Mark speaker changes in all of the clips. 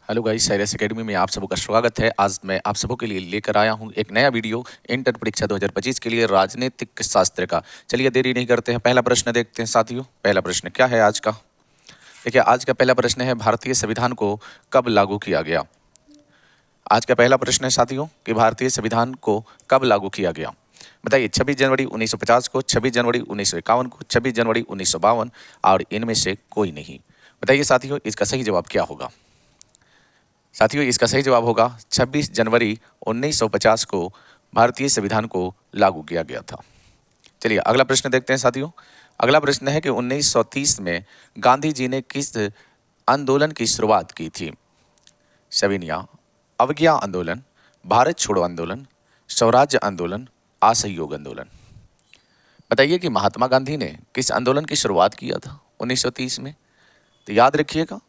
Speaker 1: Hello guys, Cyrus academy में आप सबका स्वागत है। आज मैं आप सबों के लिए लेकर आया हूं एक नया वीडियो इंटर परीक्षा 2025 के लिए राजनीतिक शास्त्र का। चलिए देरी नहीं करते हैं, पहला प्रश्न देखते हैं साथियों। पहला प्रश्न क्या है आज का? देखिए, आज का पहला प्रश्न है भारतीय संविधान को कब लागू किया गया। आज का पहला प्रश्न है साथियों कि भारतीय संविधान को कब लागू किया गया। बताइए, 26 जनवरी 1950 को, 26 जनवरी 1951 को, 26 जनवरी 1952 और इनमें से कोई नहीं। बताइए साथियों, इसका सही जवाब क्या होगा। साथियों, इसका सही जवाब होगा 26 जनवरी 1950 को भारतीय संविधान को लागू किया गया था। चलिए अगला प्रश्न देखते हैं साथियों। अगला प्रश्न है कि 1930 में गांधी जी ने किस आंदोलन की शुरुआत की थी। सविनय अवज्ञा आंदोलन, भारत छोड़ो आंदोलन, स्वराज्य आंदोलन, असहयोग आंदोलन। बताइए कि महात्मा गांधी ने किस आंदोलन की शुरुआत किया था 1930 में। तो याद रखिएगा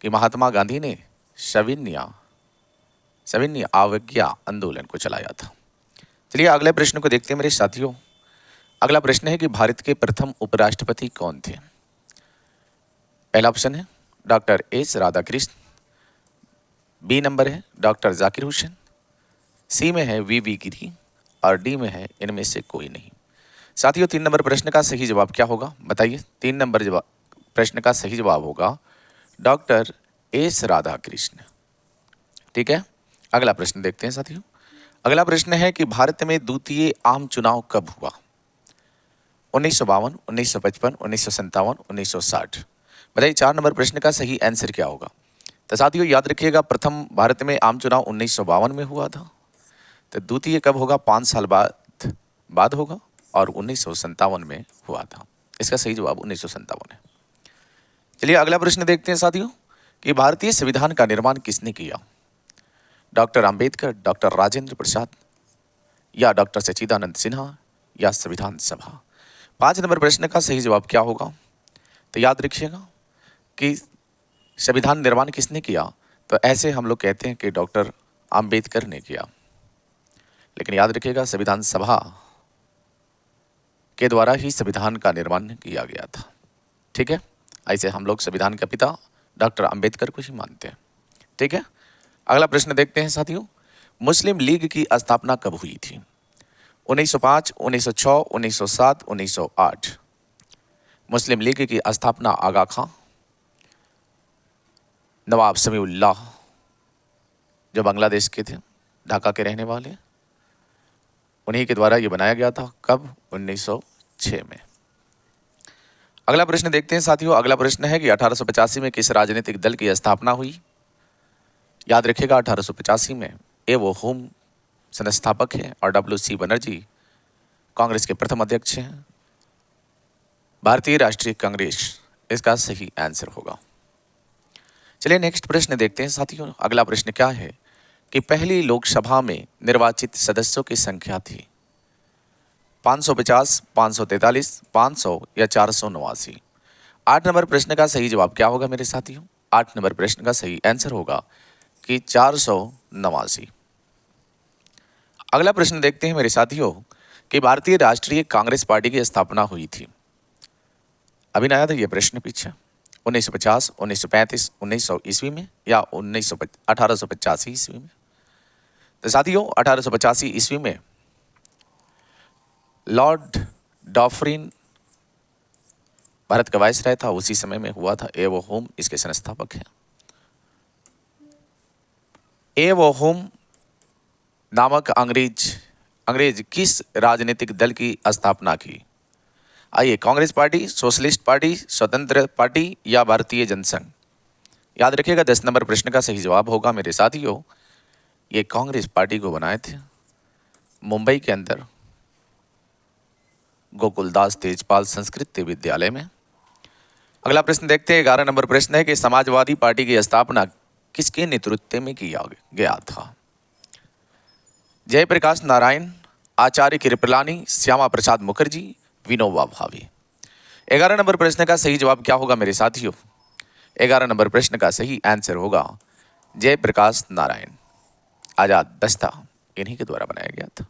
Speaker 1: कि महात्मा गांधी ने सविनय अवज्ञा आंदोलन को चलाया था। चलिए अगले प्रश्न को देखते हैं मेरे साथियों। अगला प्रश्न है कि भारत के प्रथम उपराष्ट्रपति कौन थे। पहला ऑप्शन है doctor S Radhakrishna, B number है डॉक्टर जाकिर हुसैन, सी में है वी गिरी और डी में है इनमें से कोई नहीं। साथियों, 3 नंबर प्रश्न का सही जवाब क्या होगा बताइए। 3 नंबर जवाब प्रश्न का सही जवाब होगा डॉक्टर एस राधाकृष्ण। ठीक है, अगला प्रश्न देखते हैं साथियों। अगला प्रश्न है कि भारत में द्वितीय आम चुनाव कब हुआ। 1952, 1955, 1957, 1960। बताइए 4 नंबर प्रश्न का सही आंसर क्या होगा। तो साथियों याद रखिएगा, प्रथम भारत में आम चुनाव 1952 में हुआ था। तो द्वितीय कब होगा, 5 साल बाद होगा और 1957 में हुआ था। इसका सही जवाब 1957 है। चलिए अगला प्रश्न देखते हैं साथियों कि भारतीय संविधान का निर्माण किसने किया। डॉक्टर अंबेडकर, डॉक्टर राजेंद्र प्रसाद या डॉक्टर सच्चिदानंद सिन्हा या संविधान सभा। 5 नंबर प्रश्न का सही जवाब क्या होगा। तो याद रखिएगा कि संविधान निर्माण किसने किया। तो ऐसे हम लोग कहते हैं कि डॉक्टर अंबेडकर ने किया, लेकिन याद रखिएगा संविधान सभा के द्वारा ही संविधान का निर्माण किया गया था। ठीक है, ऐसे हम लोग संविधान के पिता डॉक्टर अंबेडकर को ही मानते हैं। ठीक है, अगला प्रश्न देखते हैं साथियों। मुस्लिम लीग की स्थापना कब हुई थी। 1905, 1906, 1907, 1908। मुस्लिम लीग की स्थापना आगा खां, नवाब समीउल्लाह जो बांग्लादेश के थे, ढाका के रहने वाले, उन्हीं के द्वारा यह बनाया गया था। कब? 1906 में। अगला प्रश्न देखते हैं साथियों। अगला प्रश्न है कि 1885 में किस राजनीतिक दल की स्थापना हुई। याद रखिएगा 1885 में एवो होम संस्थापक हैं और WC बनर्जी कांग्रेस के प्रथम अध्यक्ष हैं। भारतीय राष्ट्रीय कांग्रेस इसका सही आंसर होगा। चलिए नेक्स्ट प्रश्न देखते हैं साथियों। अगला प्रश्न क्या है कि पहली लोकसभा में निर्वाचित सदस्यों की संख्या थी। 550, 543, 500 या 489। 8 नंबर प्रश्न का सही जवाब क्या होगा मेरे साथियों। 8 नंबर प्रश्न का सही आंसर होगा कि 489। अगला प्रश्न देखते हैं मेरे साथियों कि भारतीय राष्ट्रीय कांग्रेस पार्टी की स्थापना हुई थी। अभी नया था यह प्रश्न पीछे। 1950, 1935, 1900 ईस्वी में या 1885 ईस्वी में। तो साथियों 1885 ईस्वी में लॉर्ड डॉफरिन भारत का वायसराय था, उसी समय में हुआ था। एवो होम इसके संस्थापक हैं। एवो होम नामक अंग्रेज किस राजनीतिक दल की स्थापना की। आइए, कांग्रेस पार्टी, सोशलिस्ट पार्टी, स्वतंत्र पार्टी या भारतीय जनसंघ। याद रखिएगा 10 नंबर प्रश्न का सही जवाब होगा मेरे साथियों, ये कांग्रेस पार्टी को बनाए थे मुंबई के अंदर गोकुलदास तेजपाल संस्कृत विद्यालय में। अगला प्रश्न देखते हैं। 11 नंबर प्रश्न है कि समाजवादी पार्टी की स्थापना किसके नेतृत्व में किया गया था। जयप्रकाश नारायण, आचार्य कृपलानी, श्यामा प्रसाद मुखर्जी, विनोबा भावे। 11 नंबर प्रश्न का सही जवाब क्या होगा मेरे साथियों। 11 नंबर प्रश्न का सही आंसर होगा जयप्रकाश नारायण। आजाद दस्ता इन्हीं के द्वारा बनाया गया था।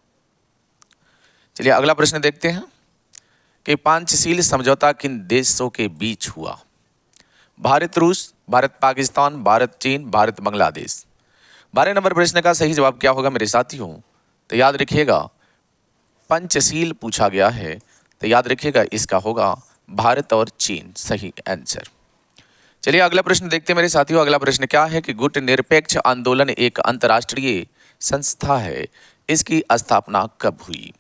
Speaker 1: चलिए अगला प्रश्न देखते हैं कि पंचशील समझौता किन देशों के बीच हुआ। भारत, रूस, भारत पाकिस्तान, भारत चीन, भारत बांग्लादेश। 12 नंबर प्रश्न का सही जवाब क्या होगा मेरे साथियों? तो याद रखिएगा, पंचशील पूछा गया है, तो याद रखिएगा इसका होगा भारत और चीन सही आंसर। चलिए अगला प्रश्न देखते हैं मेरे साथियों। अगला प्रश्न क्या है कि गुट निरपेक्ष आंदोलन एक अंतर्राष्ट्रीय संस्था है, इसकी स्थापना कब हुई?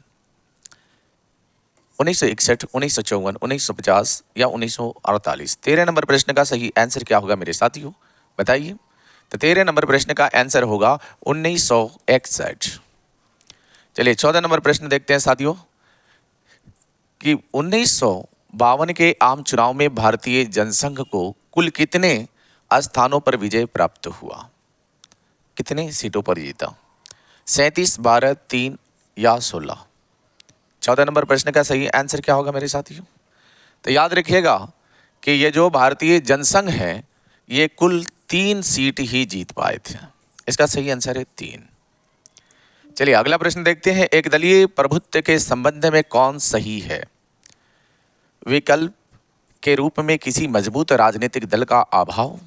Speaker 1: 1961, 1954, 1950 या 1948? 13 नंबर प्रश्न का सही आंसर क्या होगा मेरे साथियों, बताइए। तो 13 नंबर प्रश्न का आंसर होगा 1961। चलिए 14 नंबर प्रश्न देखते हैं साथियों कि 1952 के आम चुनाव में भारतीय जनसंघ को कुल कितने स्थानों पर विजय प्राप्त हुआ? कितने सीटों पर जीता? 37, 12, 3 या 16? 14 नंबर प्रश्न का सही आंसर क्या होगा मेरे साथियों? तो याद रखिएगा कि ये जो भारतीय जनसंघ है ये कुल 3 सीट ही जीत पाए थे। इसका सही आंसर है 3। चलिए अगला प्रश्न देखते हैं। एक दलीय प्रभुत्व के संबंध में कौन सही है? विकल्प के रूप में किसी मजबूत राजनीतिक दल का अभाव,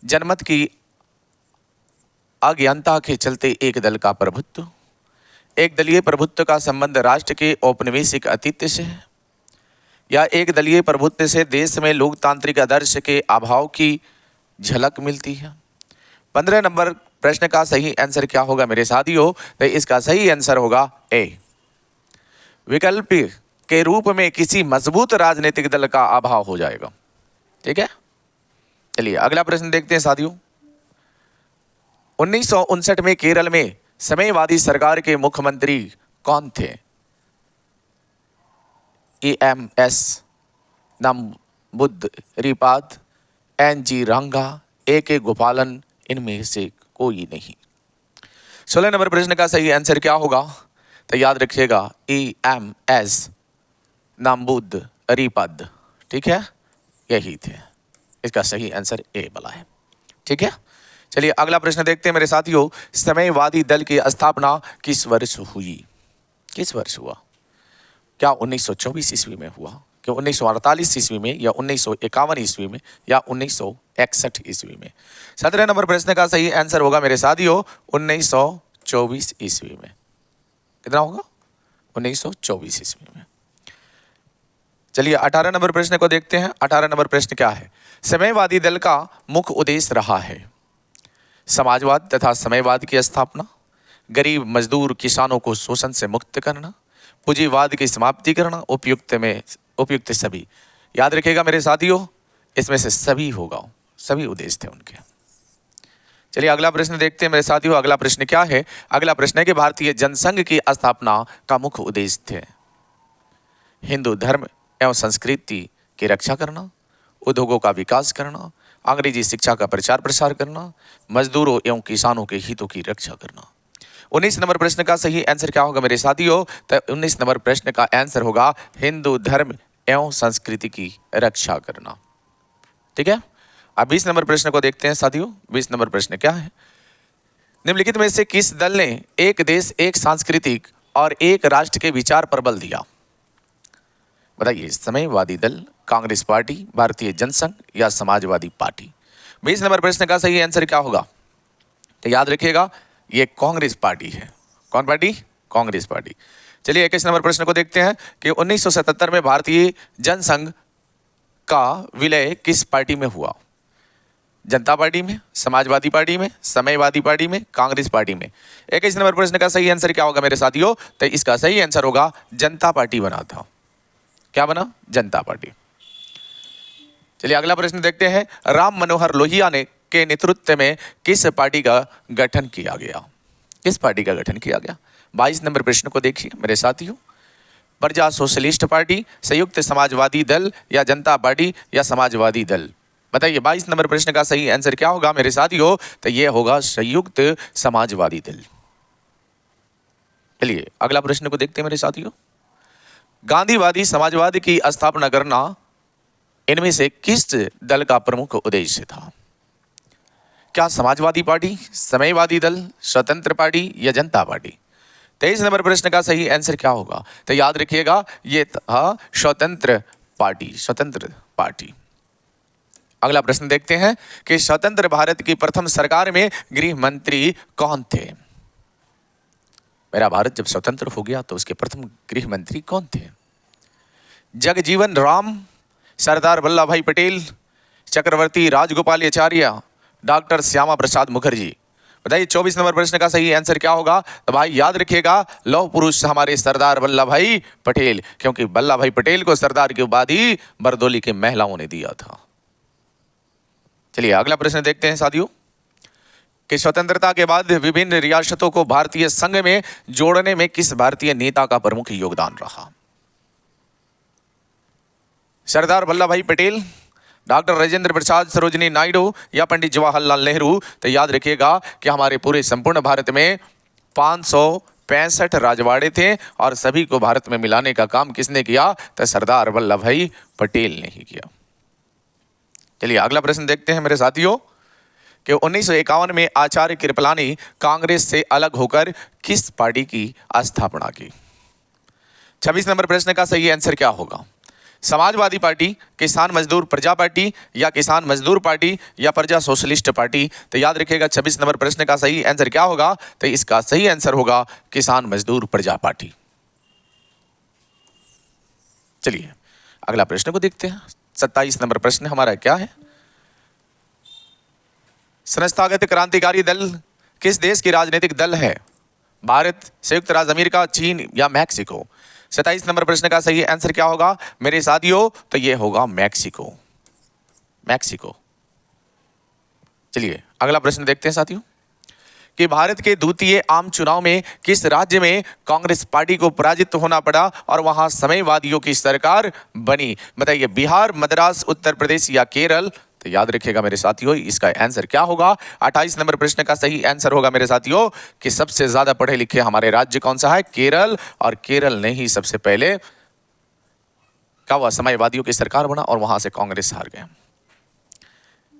Speaker 1: जनमत की अज्ञानता के चलते एक दल का प्रभुत्व, एक दलीय प्रभुत्व का संबंध राष्ट्र के औपनिवेशिक अतीत से है, या एक दलीय प्रभुत्व से देश में लोकतांत्रिक आदर्श के अभाव की झलक मिलती है। 15 नंबर प्रश्न का सही आंसर क्या होगा मेरे साथियों? तो इसका सही आंसर होगा ए, विकल्प के रूप में किसी मजबूत राजनीतिक दल का अभाव हो जाएगा। ठीक है, चलिए अगला प्रश्न देखते हैं साथियों। 1959 में केरल में समयवादी सरकार के मुख्यमंत्री कौन थे? EMS नंबूदरीपाद, NG रंगा, AK गोपालन, इनमें से कोई नहीं। 16 नंबर प्रश्न का सही आंसर क्या होगा? तो याद रखिएगा EMS नंबूदरीपाद। ठीक है, यही थे। इसका सही आंसर ए वाला है। ठीक है, चलिए अगला प्रश्न देखते हैं मेरे साथियों। समयवादी दल की स्थापना किस वर्ष हुई? किस वर्ष हुआ? क्या 1924 ईस्वी में हुआ, क्या 1948 ईस्वी में, या 1951 ईस्वी में, या 1961 ईस्वी में? 17 नंबर प्रश्न का सही आंसर होगा मेरे साथियों 1924 ईस्वी में। कितना होगा? 1924 ईस्वी में। चलिए 18 नंबर प्रश्न को देखते हैं। 18 नंबर प्रश्न क्या है? समयवादी दल का मुख्य उद्देश्य रहा है समाजवाद तथा समयवाद की स्थापना, गरीब मजदूर किसानों को शोषण से मुक्त करना, पूंजीवाद की समाप्ति करना, उपयुक्त सभी। याद रखिएगा मेरे साथियों, इसमें से सभी होगा, सभी उद्देश्य थे उनके। चलिए अगला प्रश्न देखते हैं मेरे साथियों। अगला प्रश्न क्या है? अगला प्रश्न है कि भारतीय जनसंघ की स्थापना का मुख्य उद्देश्य थे हिंदू धर्म एवं संस्कृति की रक्षा करना, उद्योगों का विकास करना, अंग्रेजी शिक्षा का प्रचार प्रसार करना, मजदूरों एवं किसानों के हितों की रक्षा करना। 19 नंबर प्रश्न का सही आंसर क्या होगा मेरे साथियों? तो 19 नंबर प्रश्न का आंसर होगा हिंदू धर्म एवं संस्कृति की रक्षा करना। ठीक है, अब 20 नंबर प्रश्न को देखते हैं साथियों। 20 नंबर प्रश्न क्या है? निम्नलिखित में से किस दल ने एक देश एक सांस्कृतिक और एक राष्ट्र के विचार पर बल दिया? बताइए, समयवादी दल, कांग्रेस पार्टी, भारतीय जनसंघ या समाजवादी पार्टी? 20 नंबर प्रश्न का सही आंसर क्या होगा? तो याद रखिएगा ये कांग्रेस पार्टी है। कौन पार्टी? कांग्रेस पार्टी। चलिए 21 नंबर प्रश्न को देखते हैं कि 1977 में भारतीय जनसंघ का विलय किस पार्टी में हुआ? जनता पार्टी में, समाजवादी पार्टी में, समयवादी पार्टी में, कांग्रेस पार्टी में? 21 नंबर प्रश्न का सही आंसर क्या होगा मेरे साथियों? तो इसका सही आंसर होगा जनता पार्टी बना था। क्या बना? जनता पार्टी। चलिए अगला प्रश्न देखते हैं। राम मनोहर लोहिया ने के नेतृत्व में किस पार्टी का गठन किया गया? किस पार्टी का गठन किया गया? 22 नंबर प्रश्न को देखिए मेरे साथियों। प्रजा सोशलिस्ट पार्टी, संयुक्त समाजवादी दल या जनता पार्टी या समाजवादी दल? बताइए 22 नंबर प्रश्न का सही आंसर क्या होगा मेरे साथियों? तो यह होगा संयुक्त समाजवादी दल। चलिए अगला प्रश्न को देखते हैं मेरे साथियों। गांधीवादी समाजवाद की स्थापना करना इनमें से किस दल का प्रमुख उद्देश्य था? क्या समाजवादी पार्टी, समयवादी दल, स्वतंत्र पार्टी या जनता पार्टी? 23 नंबर प्रश्न का सही आंसर क्या होगा? तो याद रखिएगा ये था स्वतंत्र पार्टी, स्वतंत्र पार्टी। अगला प्रश्न देखते हैं कि स्वतंत्र भारत की प्रथम सरकार में गृह मंत्री कौन थे। मेरा भारत जब स्वतंत्र हो गया तो उसके प्रथम गृह मंत्री कौन थे। जगजीवन राम, सरदार वल्लभ भाई पटेल, चक्रवर्ती राजगोपालाचार्य, डॉक्टर श्यामा प्रसाद मुखर्जी। बताइए 24 नंबर प्रश्न का सही आंसर क्या होगा। तो भाई याद रखिएगा, लौह पुरुष हमारे सरदार वल्लभ भाई पटेल, क्योंकि वल्लभ भाई पटेल को सरदार की उपाधि बरदोली के महिलाओं ने दिया था। चलिए अगला प्रश्न देखते हैं साथियों कि स्वतंत्रता के बाद विभिन्न रियासतों को भारतीय संघ में जोड़ने में किस भारतीय नेता का प्रमुख योगदान रहा। सरदार वल्लभ भाई पटेल, डॉक्टर राजेंद्र प्रसाद, सरोजिनी नायडू या पंडित जवाहरलाल नेहरू। तो याद रखिएगा कि हमारे पूरे संपूर्ण भारत में 565 राजवाड़े थे और सभी को भारत में मिलाने का काम किसने किया। तो सरदार वल्लभ भाई पटेल ने ही किया। चलिए अगला प्रश्न देखते हैं मेरे साथियों कि 1951 में आचार्य कृपलानी कांग्रेस से अलग होकर किस पार्टी की स्थापना की। 26 नंबर प्रश्न का सही आंसर क्या होगा। समाजवादी पार्टी, किसान मजदूर प्रजा पार्टी या किसान मजदूर पार्टी या प्रजा सोशलिस्ट पार्टी। तो याद रखिएगा 26 नंबर प्रश्न का सही आंसर क्या होगा। तो इसका सही आंसर होगा किसान मजदूर प्रजा पार्टी। चलिए अगला प्रश्न को देखते हैं। 27 नंबर प्रश्न हमारा क्या है। संस्थागत क्रांतिकारी दल किस देश की राजनीतिक दल है। भारत, संयुक्त राज्य अमेरिका, चीन या मैक्सिको। 27 नंबर प्रश्न का सही आंसर क्या होगा मेरे साथियों। तो ये होगा मैक्सिको, मैक्सिको। चलिए अगला प्रश्न देखते हैं साथियों कि भारत के द्वितीय आम चुनाव में किस राज्य में कांग्रेस पार्टी को पराजित होना पड़ा और वहां समयवादियों की सरकार बनी। बताइए बिहार, मद्रास, उत्तर प्रदेश या केरल। तो याद रखिएगा मेरे साथियों इसका आंसर क्या होगा। 28 नंबर प्रश्न का सही आंसर होगा मेरे साथियों कि सबसे ज्यादा पढ़े लिखे हमारे राज्य कौन सा है। केरल। और केरल ने ही सबसे पहले क्या हुआ, समयवादियों की सरकार बना और वहां से कांग्रेस हार गए।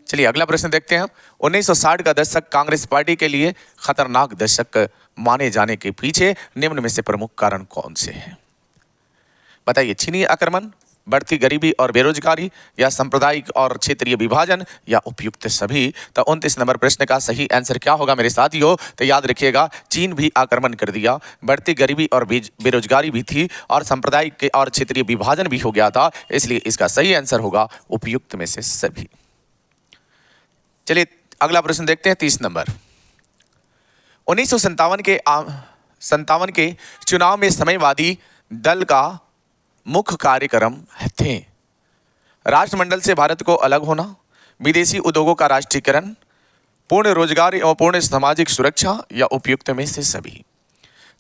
Speaker 1: चलिए अगला प्रश्न देखते हैं। 1960 का दशक कांग्रेस पार्टी के लिए खतरनाक दशक माने जाने के पीछे निम्न में से प्रमुख कारण कौन से हैं। बताइए चीनी आक्रमण, बढ़ती गरीबी और बेरोजगारी या सांप्रदायिक और क्षेत्रीय विभाजन या उपयुक्त सभी। तो 29 नंबर प्रश्न का सही आंसर क्या होगा मेरे साथियों। तो याद रखिएगा चीन भी आक्रमण कर दिया, बढ़ती गरीबी और बेरोजगारी भी थी और सांप्रदायिक और क्षेत्रीय विभाजन भी हो गया था, इसलिए इसका सही आंसर होगा उपयुक्त में से सभी। चलिए अगला प्रश्न देखते हैं 30 नंबर। 1957 के चुनाव में समाजवादी दल का मुख्य कार्यक्रम थे राष्ट्रमंडल से भारत को अलग होना, विदेशी उद्योगों का राष्ट्रीयकरण, पूर्ण रोजगार और पूर्ण सामाजिक सुरक्षा या उपयुक्त में से सभी।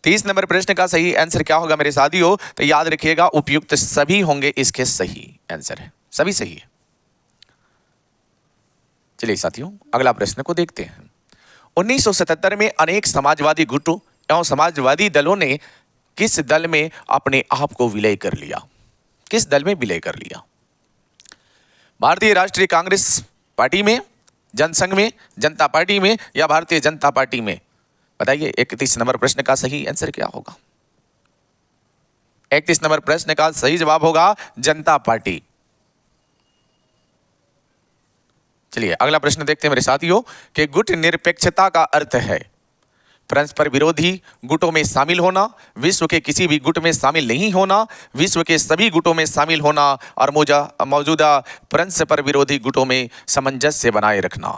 Speaker 1: 30 नंबर प्रश्न का सही आंसर क्या होगा मेरे साथियों। तो याद रखिएगा उपयुक्त सभी होंगे इसके सही आंसर है, सभी सही है। चलिए साथियों अगला प्रश्न को देखते हैं। 1977 में अनेक समाजवादी गुटों एवं समाजवादी दलों ने किस दल में अपने आप को विलय कर लिया। किस दल में विलय कर लिया। भारतीय राष्ट्रीय कांग्रेस पार्टी में, जनसंघ में, जनता पार्टी में या भारतीय जनता पार्टी में। बताइए 31 नंबर प्रश्न का सही आंसर क्या होगा। 31 नंबर प्रश्न का सही जवाब होगा जनता पार्टी। चलिए अगला प्रश्न देखते हैं मेरे साथियों कि गुट निरपेक्षता का अर्थ है परस्पर विरोधी गुटों में शामिल होना, विश्व के किसी भी गुट में शामिल नहीं होना, विश्व के सभी गुटों में शामिल होना और मौजूदा परस्पर विरोधी गुटों में सामंजस्य बनाए रखना।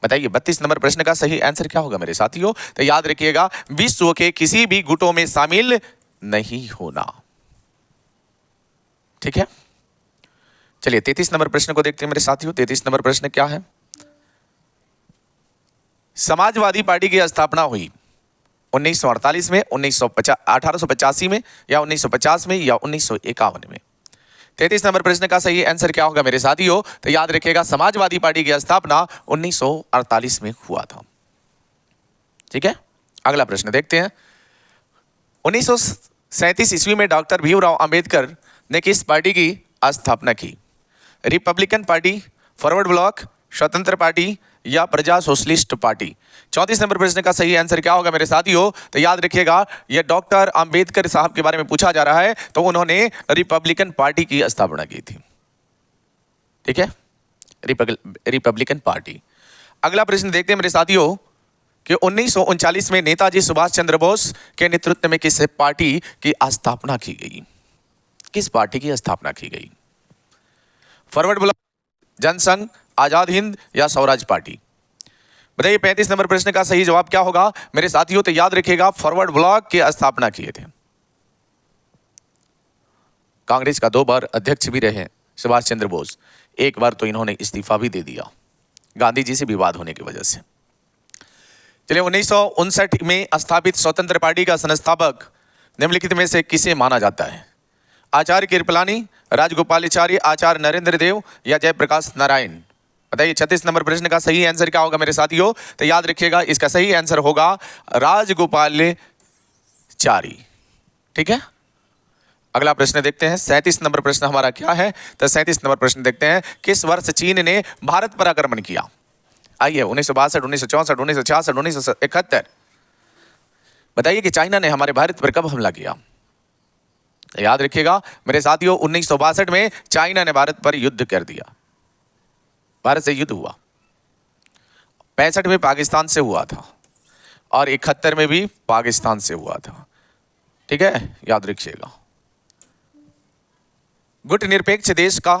Speaker 1: बताइए 32 नंबर प्रश्न का सही आंसर क्या होगा मेरे साथियों। तो याद रखिएगा विश्व के किसी भी गुटों में शामिल नहीं होना। ठीक है। चलिए 33 नंबर प्रश्न को देखते हैं मेरे साथियों। 33 नंबर प्रश्न क्या है। समाजवादी पार्टी की स्थापना हुई 1948 में, 1885 में या 1950 में या 1951 में। 33 नंबर प्रश्न का सही आंसर क्या होगा मेरे साथियों। तो याद रखिएगा समाजवादी पार्टी की स्थापना 1948 में हुआ था। ठीक है। अगला प्रश्न देखते हैं। 1937 ईस्वी में डॉक्टर भीमराव अंबेडकर ने किस पार्टी की स्थापना की। रिपब्लिकन पार्टी, फॉरवर्ड ब्लॉक, स्वतंत्र पार्टी या प्रजा सोशलिस्ट पार्टी। 34 नंबर प्रश्न का सही आंसर क्या होगा मेरे साथियों। तो याद रखिएगा यह डॉक्टर अंबेडकर साहब के बारे में पूछा जा रहा है, तो उन्होंने रिपब्लिकन पार्टी की स्थापना की थी। ठीक है। Republican party. अगला प्रश्न देखते हैं मेरे साथियों कि 1939 में नेताजी सुभाष चंद्र बोस के नेतृत्व में किस पार्टी की स्थापना की गई? किस पार्टी की स्थापना की गई? फॉरवर्ड ब्लॉक, जनसंघ, आजाद हिंद या स्वराज पार्टी? बताइए 35 नंबर प्रश्न का सही जवाब क्या होगा मेरे साथियों? तो याद रखिएगा फॉरवर्ड ब्लॉक की स्थापना किए थे। कांग्रेस का 2 बार अध्यक्ष भी रहे सुभाष चंद्र बोस, एक बार तो इन्होंने इस्तीफा भी दे दिया गांधी जी से विवाद होने की वजह से। चलिए 1959 में स्थापित स्वतंत्र पार्टी का संस्थापक निम्नलिखित में से किसे माना जाता है? आचार्य कृपलानी, राजगोपालाचारी, आचार्य नरेंद्र देव या जयप्रकाश नारायण? बताइए 36 नंबर प्रश्न का सही आंसर क्या होगा मेरे साथियों? तो याद रखिएगा इसका सही आंसर होगा राजगोपालाचारी। ठीक है, अगला प्रश्न देखते हैं। 37 नंबर प्रश्न हमारा क्या है? तो 37 नंबर प्रश्न देखते हैं, किस वर्ष चीन ने भारत पर आक्रमण किया? आइए 1962, 1964, 1966, 1971। बताइए कि चाइना ने हमारे भारत पर कब हमला किया? याद रखिएगा मेरे साथियों 1962 में चाइना ने भारत पर युद्ध कर दिया, भारत से युद्ध हुआ। 65 में पाकिस्तान से हुआ था और 71 में भी पाकिस्तान से हुआ था। ठीक है, याद रखिएगा। गुट निरपेक्ष देश का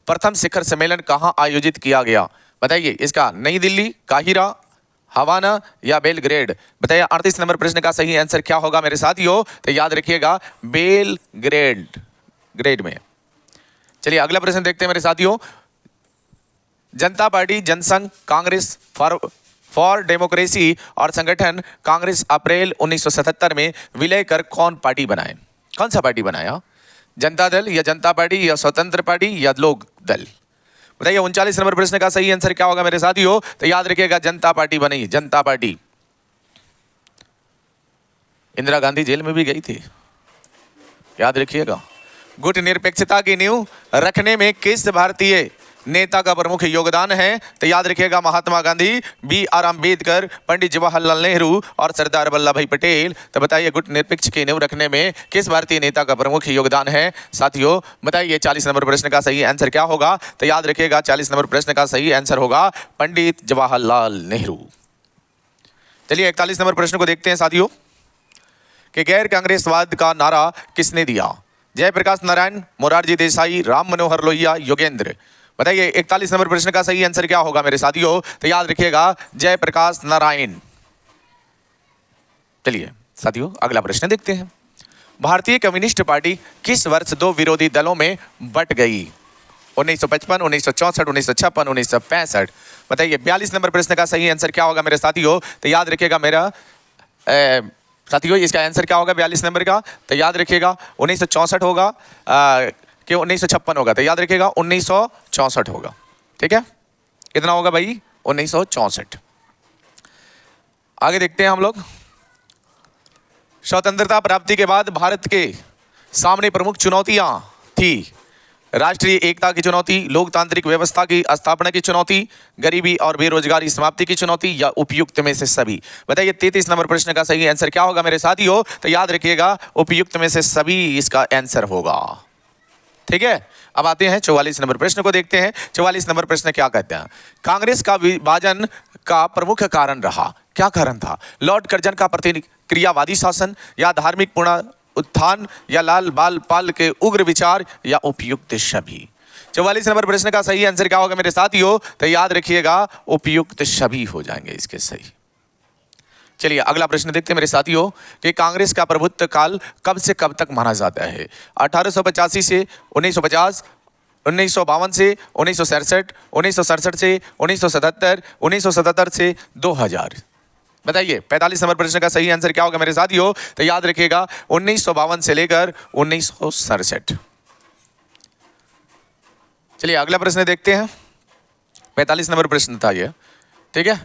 Speaker 1: प्रथम शिखर सम्मेलन कहां आयोजित किया गया? बताइए इसका नई दिल्ली, काहिरा, हवाना या बेलग्रेड? बताइए 38 नंबर प्रश्न का सही आंसर क्या होगा मेरे साथियों? तो याद रखिएगा बेलग्रेड में। चलिए अगला प्रश्न देखते हैं मेरे साथियों। Janata party, Jana Sangh, Congress for democracy और संगठन कांग्रेस अप्रैल 1977 में विलय कर कौन पार्टी बनाए? कौन सा पार्टी बनाया? जनता दल या जनता पार्टी या स्वतंत्र पार्टी या लोक दल? बताइए 39 नंबर प्रश्न का सही आंसर क्या होगा मेरे साथियों? तो याद रखिएगा जनता पार्टी बनी, जनता पार्टी। इंदिरा गांधी जेल में भी गई थी, याद रखिएगा। गुट निरपेक्षता की नींव रखने में किस भारतीय नेता का प्रमुख योगदान है? तो याद रखिएगा महात्मा गांधी, B.R. अम्बेडकर, पंडित जवाहरलाल नेहरू और सरदार वल्लभ भाई पटेल। तो बताइए गुट निरपेक्ष की नींव रखने में किस भारतीय नेता का प्रमुख योगदान है साथियों? बताइए 40 नंबर प्रश्न का सही आंसर क्या होगा? तो याद रखिएगा 40 नंबर प्रश्न का सही आंसर होगा पंडित जवाहरलाल नेहरू। चलिए 41 नंबर प्रश्न को देखते हैं साथियों कि गैर कांग्रेसवाद का नारा किसने दिया? जयप्रकाश नारायण, मोरारजी देसाई, राम मनोहर लोहिया, योगेंद्र? बताइए 41 नंबर प्रश्न का सही आंसर क्या होगा मेरे साथियों? तो याद रखिएगा जयप्रकाश नारायण। चलिए साथियों अगला प्रश्न देखते हैं। भारतीय कम्युनिस्ट पार्टी किस वर्ष 2 विरोधी दलों में बट गई? 1955, 1964, 1956, 1965? बताइए 42 नंबर प्रश्न का सही आंसर क्या होगा मेरे साथियों? तो याद रखिएगा मेरा साथियों इसका आंसर क्या होगा 42 नंबर का? तो याद रखिएगा 1964 होगा कि 1956 होगा? तो याद रखिएगा 1964 होगा। ठीक है, कितना होगा भाई? 1964। आगे देखते हैं हम लोग। स्वतंत्रता प्राप्ति के बाद भारत के सामने प्रमुख चुनौतियां थी। राष्ट्रीय एकता की चुनौती, लोकतांत्रिक व्यवस्था की स्थापना की चुनौती, गरीबी और बेरोजगारी समाप्ति की चुनौती या उपयुक्त में से सभी? बताइए 33 नंबर प्रश्न का सही आंसर क्या होगा मेरे साथियों? तो याद रखिएगा उपयुक्त में से सभी इसका आंसर होगा। ठीक है, अब आते हैं 44 नंबर प्रश्न को देखते हैं। 44 नंबर प्रश्न क्या कहते हैं? कांग्रेस का विभाजन का प्रमुख कारण रहा, क्या कारण था? लॉर्ड कर्जन का प्रतिक्रियावादी शासन या धार्मिक पूर्ण उत्थान या लाल बाल पाल के उग्र विचार या उपयुक्त सभी? 44 नंबर प्रश्न का सही आंसर क्या होगा मेरे साथियों? तो याद रखिएगा उपयुक्त सभी हो जाएंगे इसके सही। चलिए अगला प्रश्न देखते हैं मेरे साथियों कि कांग्रेस का प्रभुत्व काल कब से कब तक माना जाता है? 1885 से 1950, 1952 से 1967, 1967 से 1977, 1977 से 2000? बताइए 45 नंबर प्रश्न का सही आंसर क्या होगा मेरे साथियों? तो याद रखिएगा 1952 से लेकर 1967। चलिए अगला प्रश्न देखते हैं। 45 नंबर प्रश्न था ये। ठीक है,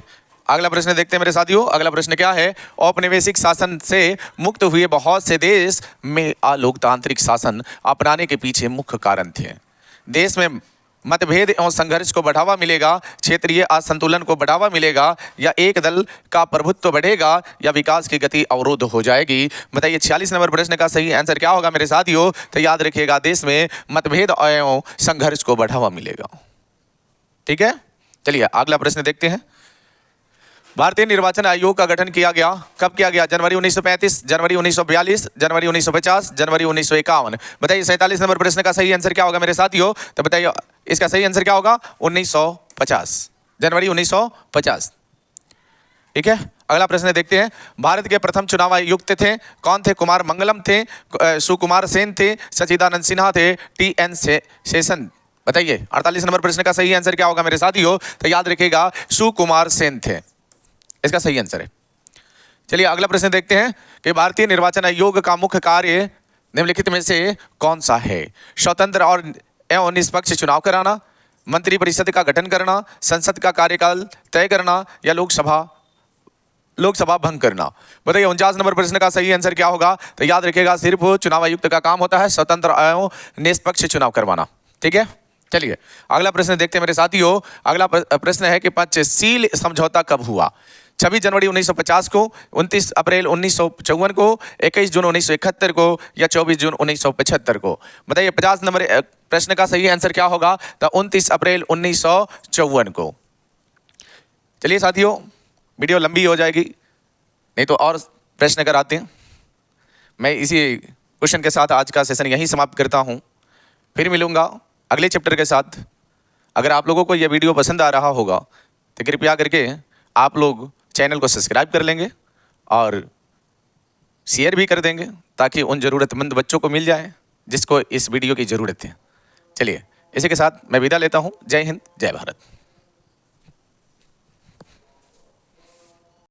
Speaker 1: अगला प्रश्न देखते हैं मेरे साथियों। अगला प्रश्न क्या है? औपनिवेशिक शासन से मुक्त हुए बहुत से देश में अलोकतांत्रिक शासन अपनाने के पीछे मुख्य कारण थे। देश में मतभेद एवं संघर्ष को बढ़ावा मिलेगा, क्षेत्रीय असंतुलन को बढ़ावा मिलेगा, या एक दल का प्रभुत्व बढ़ेगा या विकास की गति अवरुद्ध हो जाएगी? बताइए 46 नंबर प्रश्न का सही आंसर क्या होगा मेरे साथियों? तो याद रखिएगा देश में मतभेद एवं संघर्ष को बढ़ावा मिलेगा। ठीक है, चलिए अगला प्रश्न देखते हैं। भारतीय निर्वाचन आयोग का गठन किया गया, कब किया गया? जनवरी 1935, जनवरी 1942, जनवरी 1950, जनवरी 1951। बताइए 47 नंबर प्रश्न का सही आंसर क्या होगा मेरे साथियों? तो बताइए इसका सही आंसर क्या होगा? 1950, जनवरी 1950। ठीक है, अगला प्रश्न देखते हैं। भारत के प्रथम चुनाव आयुक्त थे कौन थे? कुमार मंगलम थे, सुकुमार सेन थे, सचिदानंद सिन्हा थे, टी.एन. शेषन। बताइए 48 नंबर प्रश्न का सही आंसर क्या होगा मेरे साथियों? तो याद रखिएगा सुकुमार सेन थे, इसका सही आंसर है। चलिए अगला प्रश्न देखते हैं कि भारतीय निर्वाचन आयोग का मुख्य कार्य निम्नलिखित में से कौन सा है? स्वतंत्र और एवं निष्पक्ष चुनाव कराना, मंत्रिपरिषद का गठन करना, संसद का कार्यकाल तय करना, या लोकसभा भंग करना। बताइए 49 नंबर प्रश्न का सही आंसर क्या होगा? तो याद रखिएगा सिर्फ चुनाव आयुक्त का काम होता है स्वतंत्र एवं निष्पक्ष चुनाव करवाना। ठीक है, चलिए अगला प्रश्न देखते हैं मेरे साथियों। अगला प्रश्न है कि पंचशील समझौता कब हुआ? 26 जनवरी 1950 को, 29 अप्रैल 1954 को, 21 जून 1971 को, या 24 जून 1975 को। बताइए 50 नंबर प्रश्न का सही आंसर क्या होगा? तो 29 अप्रैल 1954 को। चलिए साथियों वीडियो लंबी हो जाएगी, नहीं तो और प्रश्न कराते हैं। मैं इसी क्वेश्चन के साथ आज का सेशन यहीं समाप्त करता हूं, फिर मिलूंगा अगले चैप्टर के साथ। अगर आप लोगों को यह वीडियो पसंद आ रहा होगा तो कृपया करके आप लोग चैनल को सब्सक्राइब कर लेंगे और शेयर भी कर देंगे ताकि उन ज़रूरतमंद बच्चों को मिल जाए जिसको इस वीडियो की ज़रूरत है। चलिए इसी के साथ मैं विदा लेता हूँ। जय हिंद, जय भारत।